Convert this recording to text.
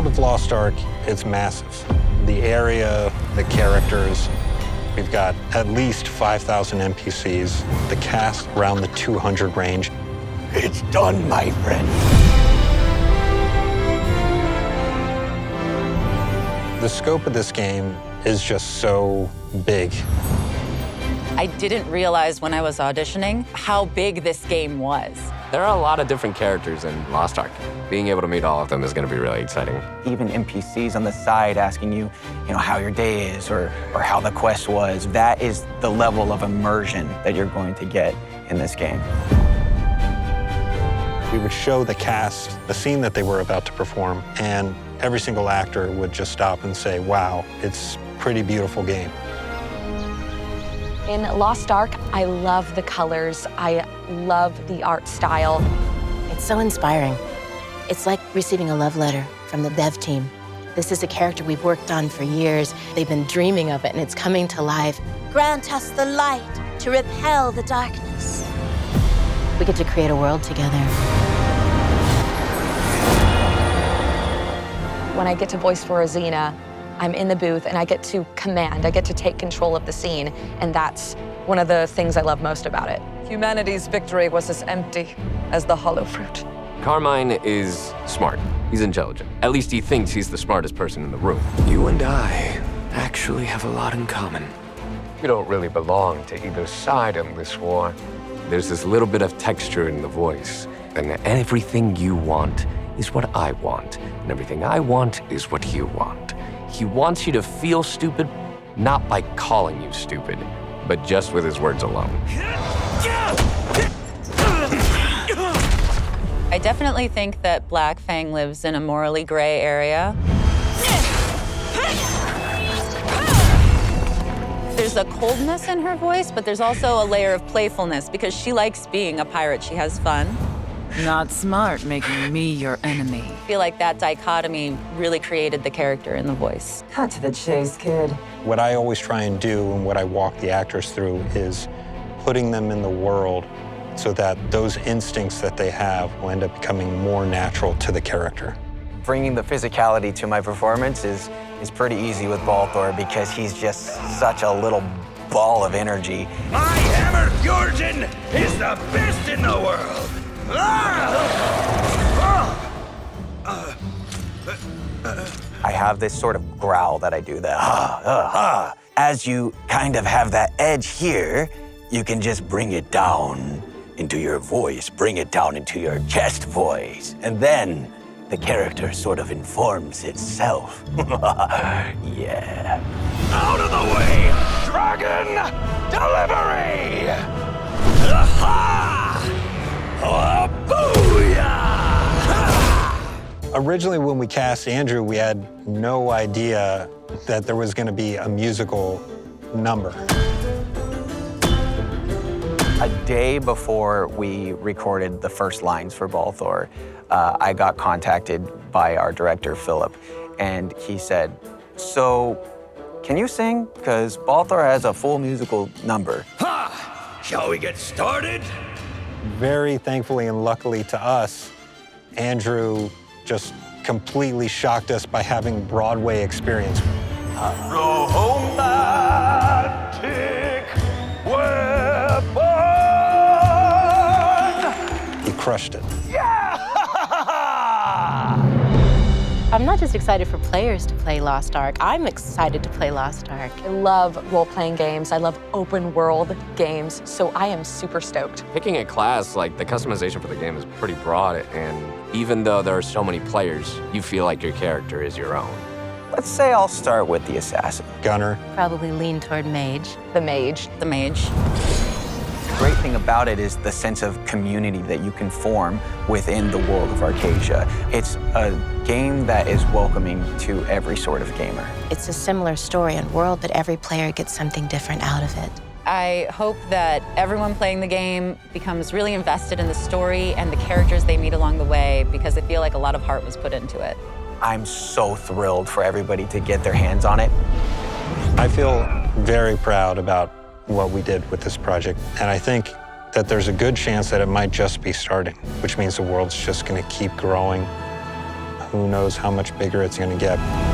world of Lost Ark, it's massive. The area, the characters, we've got at least 5,000 NPCs, the cast around the 200 range. It's done, my friend. The scope of this game is just so big. I didn't realize when I was auditioning how big this game was. There are a lot of different characters in Lost Ark. Being able to meet all of them is going to be really exciting. Even NPCs on the side asking you, how your day is or how the quest was. That is the level of immersion that you're going to get in this game. We would show the cast the scene that they were about to perform, and every single actor would just stop and say, wow, it's a pretty beautiful game. In Lost Ark, I love the colors. I love the art style. It's so inspiring. It's like receiving a love letter from the dev team. This is a character we've worked on for years. They've been dreaming of it, and it's coming to life. Grant us the light to repel the darkness. We get to create a world together. When I get to voice for Rosina, I'm in the booth and I get to command, I get to take control of the scene, and that's one of the things I love most about it. Humanity's victory was as empty as the hollow fruit. Carmine is smart. He's intelligent. At least he thinks he's the smartest person in the room. You and I actually have a lot in common. You don't really belong to either side in this war. There's this little bit of texture in the voice. And everything you want is what I want. And everything I want is what you want. He wants you to feel stupid, not by calling you stupid, but just with his words alone. I definitely think that Black Fang lives in a morally gray area. There's a coldness in her voice, but there's also a layer of playfulness because she likes being a pirate. She has fun. Not smart making me your enemy. I feel like that dichotomy really created the character in the voice. Cut to the chase, kid. What I always try and do and what I walk the actors through is putting them in the world so that those instincts that they have will end up becoming more natural to the character. Bringing the physicality to my performance is pretty easy with Balthor because he's just such a little ball of energy. My hammer Fjorgen is the best in the world! I have this sort of growl that I do that. As you kind of have that edge here, you can just bring it down into your voice, bring it down into your chest voice, and then the character sort of informs itself. Yeah. Out of the way! Dragon delivery! Aha! Oh, booyah! Originally, when we cast Andrew, we had no idea that there was going to be a musical number. A day before we recorded the first lines for Balthor, I got contacted by our director, Philip, and he said, so, can you sing? Because Balthor has a full musical number. Ha! Shall we get started? Very thankfully and luckily to us, Andrew just completely shocked us by having Broadway experience. Romantic weapon! He crushed it. I'm not just excited for players to play Lost Ark, I'm excited to play Lost Ark. I love role-playing games. I love open-world games, so I am super stoked. Picking a class, like the customization for the game is pretty broad, and even though there are so many players, you feel like your character is your own. Let's say I'll start with the assassin. Gunner. Probably lean toward mage. The mage. The mage. The great thing about it is the sense of community that you can form within the world of Arkesia. It's a game that is welcoming to every sort of gamer. It's a similar story and world, but every player gets something different out of it. I hope that everyone playing the game becomes really invested in the story and the characters they meet along the way because I feel like a lot of heart was put into it. I'm so thrilled for everybody to get their hands on it. I feel very proud about what we did with this project, and I think that there's a good chance that it might just be starting, which means the world's just going to keep growing who knows how much bigger it's going to get.